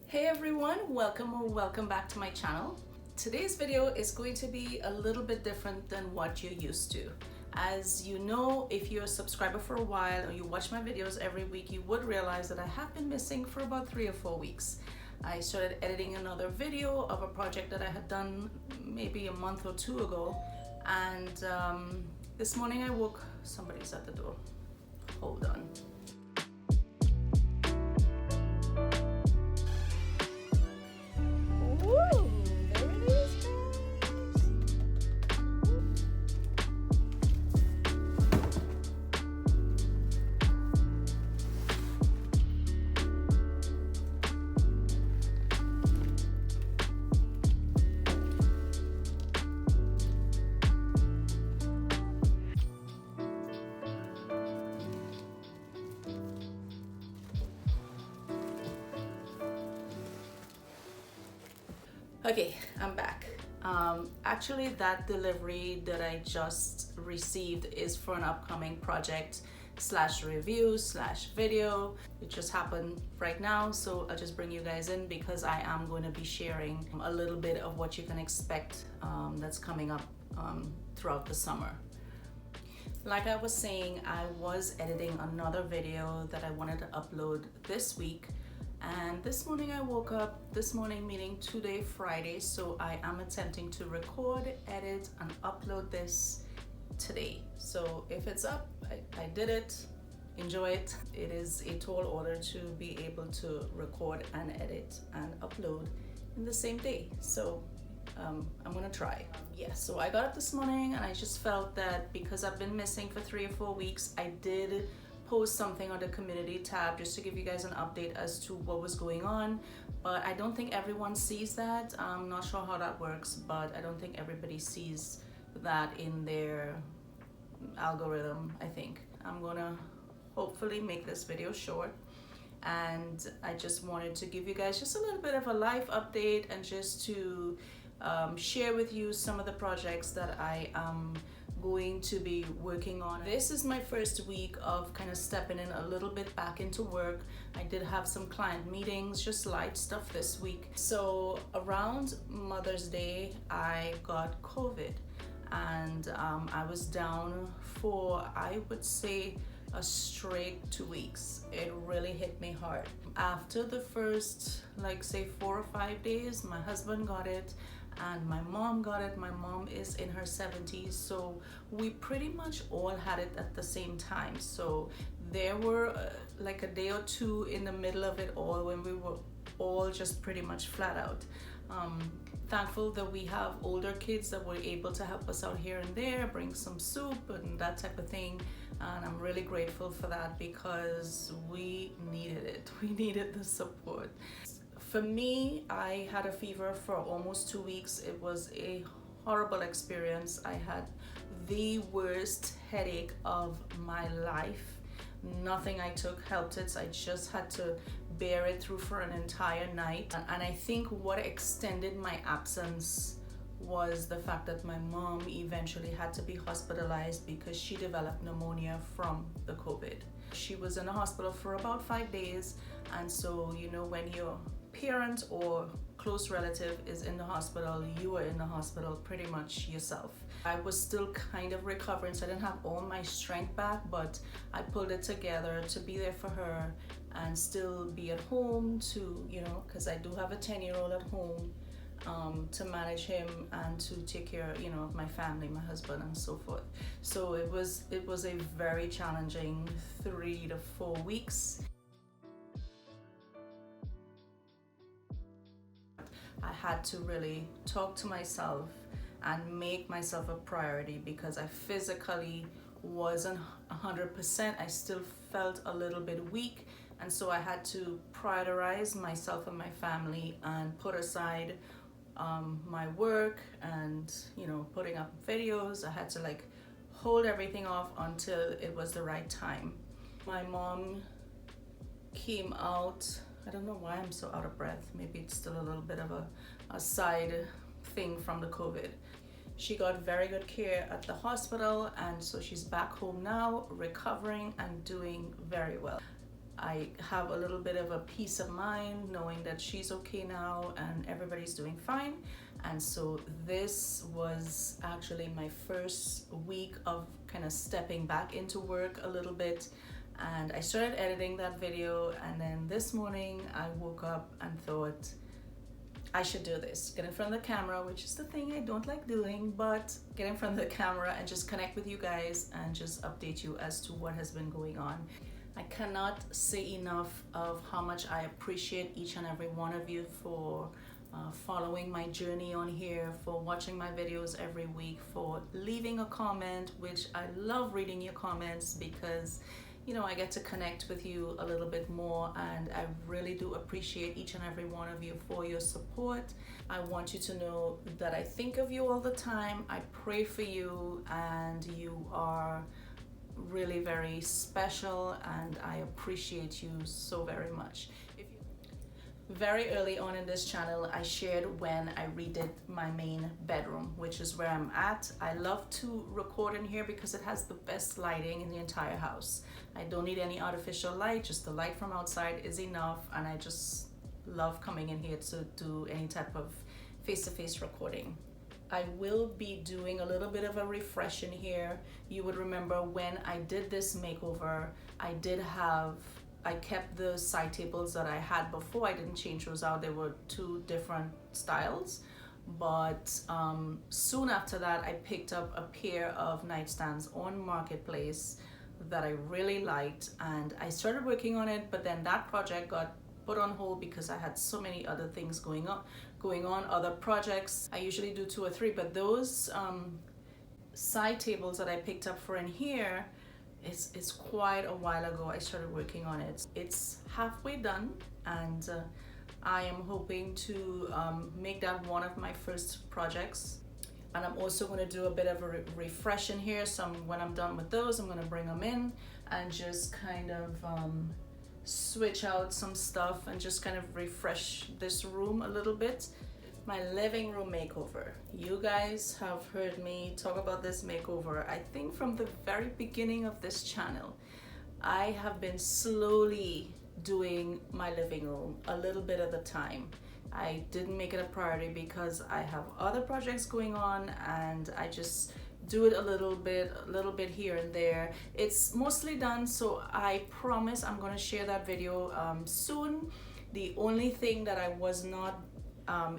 Hey everyone, welcome back to my channel. Today's video is going to be a little bit different than what you're used to. As you know, if you're a subscriber for a while or you watch my videos every week, you would realize that I have been missing for about 3 or 4 weeks. I started editing another video of a project that I had done maybe a month or two ago, and this morning I woke, somebody's at the door, hold on. Okay, I'm back. Actually, that delivery that I just received is for an upcoming project slash review slash video. It just happened right now, so I'll just bring you guys in because I am going to be sharing a little bit of what you can expect that's coming up throughout the summer. Like I was saying, I was editing another video that I wanted to upload this week. And this morning I woke up, this morning meaning today, Friday, so I am attempting to record, edit, and upload this today. So if it's up, I did it, enjoy it. It is a tall order to be able to record and edit and upload in the same day. So I'm gonna try. Yeah, so I got up this morning and I just felt that because I've been missing for 3 or 4 weeks, I did post something on the community tab just to give you guys an update as to what was going on, but I don't think everyone sees that. I'm not sure how that works, but I don't think everybody sees that in their algorithm. I think I'm gonna hopefully make this video short, and I just wanted to give you guys just a little bit of a life update and just to share with you some of the projects that I am going to be working on. This is my first week of kind of stepping in a little bit back into work. I did have some client meetings, just light stuff this week. So around Mother's Day, I got COVID, and I was down for, I would say, a straight 2 weeks. It really hit me hard. After the first, like say 4 or 5 days, my husband got it and my mom got it. My mom is in her 70s, so we pretty much all had it at the same time. So there were like a day or two in the middle of it all when we were all just pretty much flat out. Thankful that we have older kids that were able to help us out here and there, bring some soup and that type of thing, and I'm really grateful for that because we needed it. We needed the support. For me, I had a fever for almost 2 weeks. It was a horrible experience. I had the worst headache of my life. Nothing I took helped it. I just had to bear it through for an entire night. And I think what extended my absence was the fact that my mom eventually had to be hospitalized because she developed pneumonia from the COVID. She was in the hospital for about 5 days, and so you know, when your parent or close relative is in the hospital, you are in the hospital pretty much yourself. I was still kind of recovering, so I didn't have all my strength back, but I pulled it together to be there for her and still be at home to, you know, because I do have a 10-year-old at home, to manage him and to take care, you know, of my family, my husband, and so forth. So it was a very challenging 3 to 4 weeks. I had to really talk to myself and make myself a priority because I physically wasn't 100%. I still felt a little bit weak, and so I had to prioritize myself and my family and put aside my work and, you know, putting up videos. I had to like hold everything off until it was the right time. My mom came out, I don't know why I'm so out of breath. Maybe it's still a little bit of a side thing from the COVID. She got very good care at the hospital, and so she's back home now, recovering and doing very well. I have a little bit of a peace of mind knowing that she's okay now and everybody's doing fine. And so this was actually my first week of kind of stepping back into work a little bit, and I started editing that video. And then this morning I woke up and thought I should do this, get in front of the camera, which is the thing I don't like doing, but get in front of the camera and just connect with you guys and just update you as to what has been going on. I cannot say enough of how much I appreciate each and every one of you for following my journey on here, for watching my videos every week, for leaving a comment, which I love reading your comments because you know I get to connect with you a little bit more, and I really do appreciate each and every one of you for your support. I want you to know that I think of you all the time. I pray for you, and you are really very special, and I appreciate you so very much. Very early on in this channel, I shared when I redid my main bedroom, which is where I'm at. I love to record in here because it has the best lighting in the entire house. I don't need any artificial light, just the light from outside is enough, and I just love coming in here to do any type of face-to-face recording. I will be doing a little bit of a refresh in here. You would remember when I did this makeover, I kept the side tables that I had before. I didn't change those out. They were two different styles. But soon after that, I picked up a pair of nightstands on Marketplace that I really liked, and I started working on it, but then that project got put on hold because I had so many other things going on, other projects. I usually do 2 or 3, but those side tables that I picked up for in here, it's quite a while ago I started working on it. It's halfway done, and I am hoping to make that one of my first projects. And I'm also going to do a bit of a refresh in here. So when I'm done with those, I'm going to bring them in and just kind of switch out some stuff and just kind of refresh this room a little bit. My living room makeover. You guys have heard me talk about this makeover, I think from the very beginning of this channel. I have been slowly doing my living room a little bit at a time. I didn't make it a priority because I have other projects going on, and I just do it a little bit here and there. It's mostly done, so I promise I'm going to share that video soon. The only thing that I was not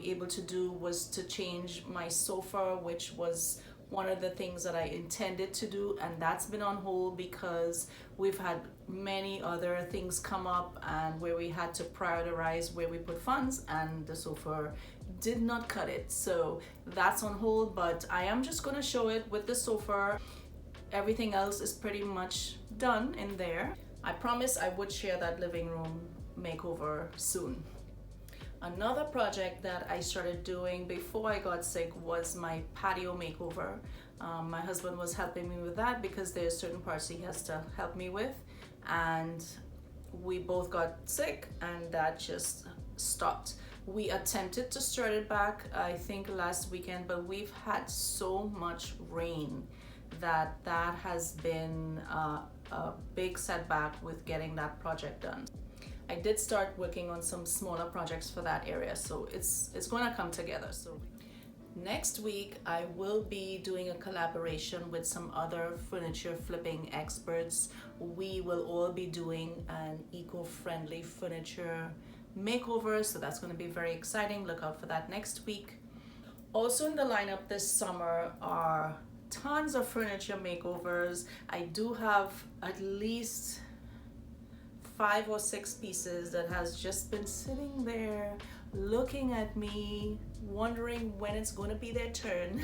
able to do was to change my sofa, which was one of the things that I intended to do, and that's been on hold because we've had many other things come up and where we had to prioritize where we put funds, and the sofa did not cut it, so that's on hold. But I am just going to show it with the sofa. Everything else is pretty much done in there. I promise I would share that living room makeover soon. Another project that I started doing before I got sick was my patio makeover. My husband was helping me with that because there's certain parts he has to help me with, and we both got sick and that just stopped. We attempted to start it back, I think last weekend, but we've had so much rain that has been a big setback with getting that project done. I did start working on some smaller projects for that area, so it's going to come together. So next week I will be doing a collaboration with some other furniture flipping experts. We will all be doing an eco-friendly furniture makeover, so that's going to be very exciting. Look out for that next week. Also in the lineup this summer are tons of furniture makeovers. I do have at least 5 or 6 pieces that has just been sitting there looking at me, wondering when it's going to be their turn.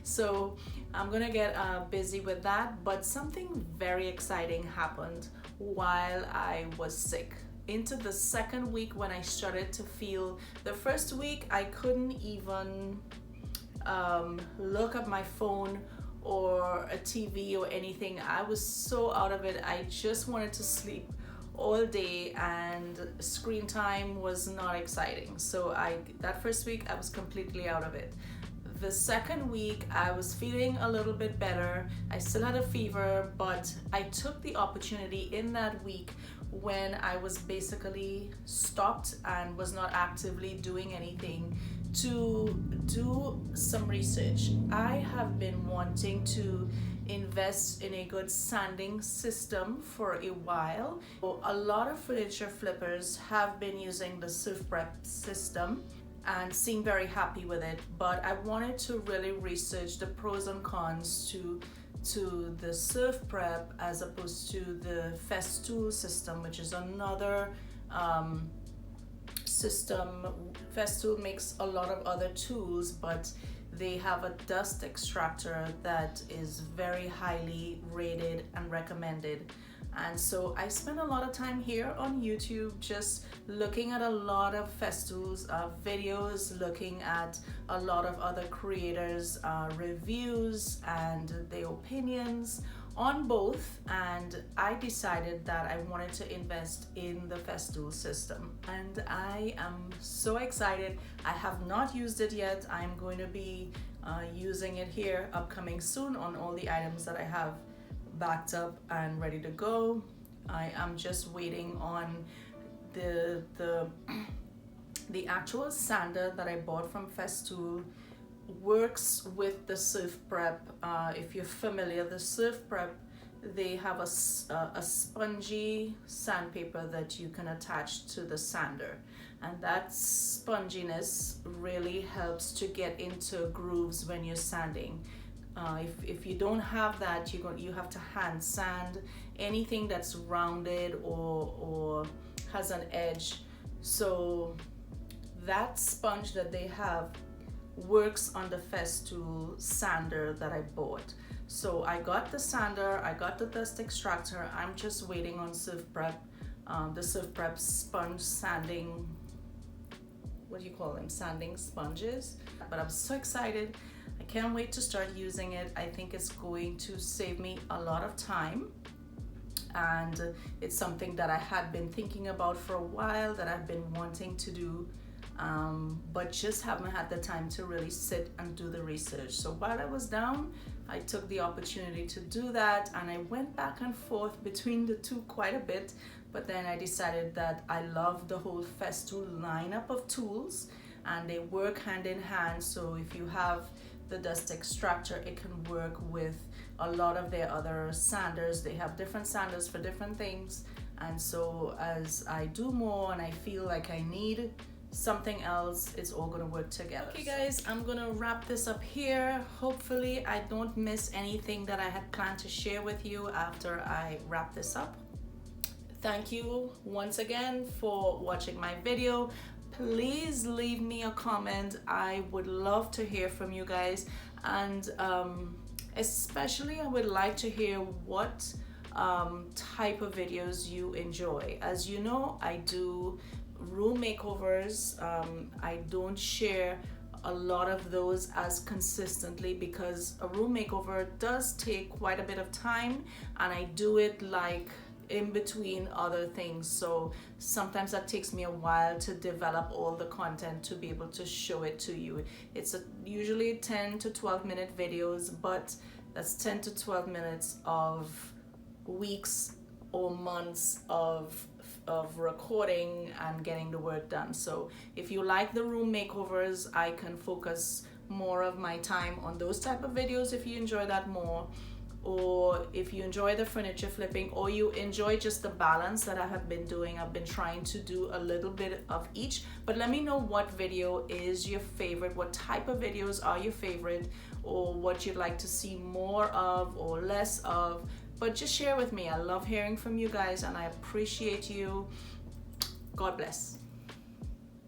So I'm gonna get busy with that. But something very exciting happened while I was sick. Into the second week, when I started to feel, the first week I couldn't even look at my phone or a TV or anything. I was so out of it. I just wanted to sleep all day, and screen time was not exciting. So that first week I was completely out of it. The second week I was feeling a little bit better. I still had a fever, but I took the opportunity in that week when I was basically stopped and was not actively doing anything to do some research. I have been wanting to invest in a good sanding system for a while. So a lot of furniture flippers have been using the surf prep system and seem very happy with it, but I wanted to really research the pros and cons to the surf prep as opposed to the Festool system, which is another system. Festool makes a lot of other tools, but they have a dust extractor that is very highly rated and recommended. And so I spent a lot of time here on YouTube just looking at a lot of Festool's videos, looking at a lot of other creators' reviews and their opinions on both, and I decided that I wanted to invest in the Festool system, and I am so excited. I have not used it yet. I'm going to be using it here upcoming soon on all the items that I have backed up and ready to go. I am just waiting on the actual sander that I bought from Festool. Works with the surf prep. If you're familiar, the surf prep, they have a spongy sandpaper that you can attach to the sander, and that sponginess really helps to get into grooves when you're sanding. If you don't have that, you have to hand sand anything that's rounded or has an edge. So that sponge that they have works on the Festool sander that I bought. So I got the sander, I got the dust extractor. I'm just waiting on surf prep, the surf prep sponge sanding, what do you call them, sanding sponges. But I'm so excited. I can't wait to start using it. I think it's going to save me a lot of time, and it's something that I had been thinking about for a while, that I've been wanting to do, but just haven't had the time to really sit and do the research. So while I was down, I took the opportunity to do that, and I went back and forth between the two quite a bit, but then I decided that I love the whole Festool lineup of tools, and they work hand in hand. So if you have the dust extractor, it can work with a lot of their other sanders. They have different sanders for different things, and so as I do more and I feel like I need something else, it's all gonna work together. Okay guys, I'm gonna wrap this up here. Hopefully I don't miss anything that I had planned to share with you after I wrap this up. Thank you once again for watching my video. Please leave me a comment. I would love to hear from you guys, and especially I would like to hear what type of videos you enjoy. As you know, I do room makeovers. I don't share a lot of those as consistently because a room makeover does take quite a bit of time, and I do it like in between other things, so sometimes that takes me a while to develop all the content to be able to show it to you. It's usually 10 to 12 minute videos, but that's 10 to 12 minutes of weeks or months of recording and getting the work done. So if you like the room makeovers, I can focus more of my time on those type of videos if you enjoy that more. Or if you enjoy the furniture flipping, or you enjoy just the balance that I have been doing. I've been trying to do a little bit of each, but let me know what video is your favorite, what type of videos are your favorite, or what you'd like to see more of or less of. But just share with me. I love hearing from you guys, and I appreciate you. God bless.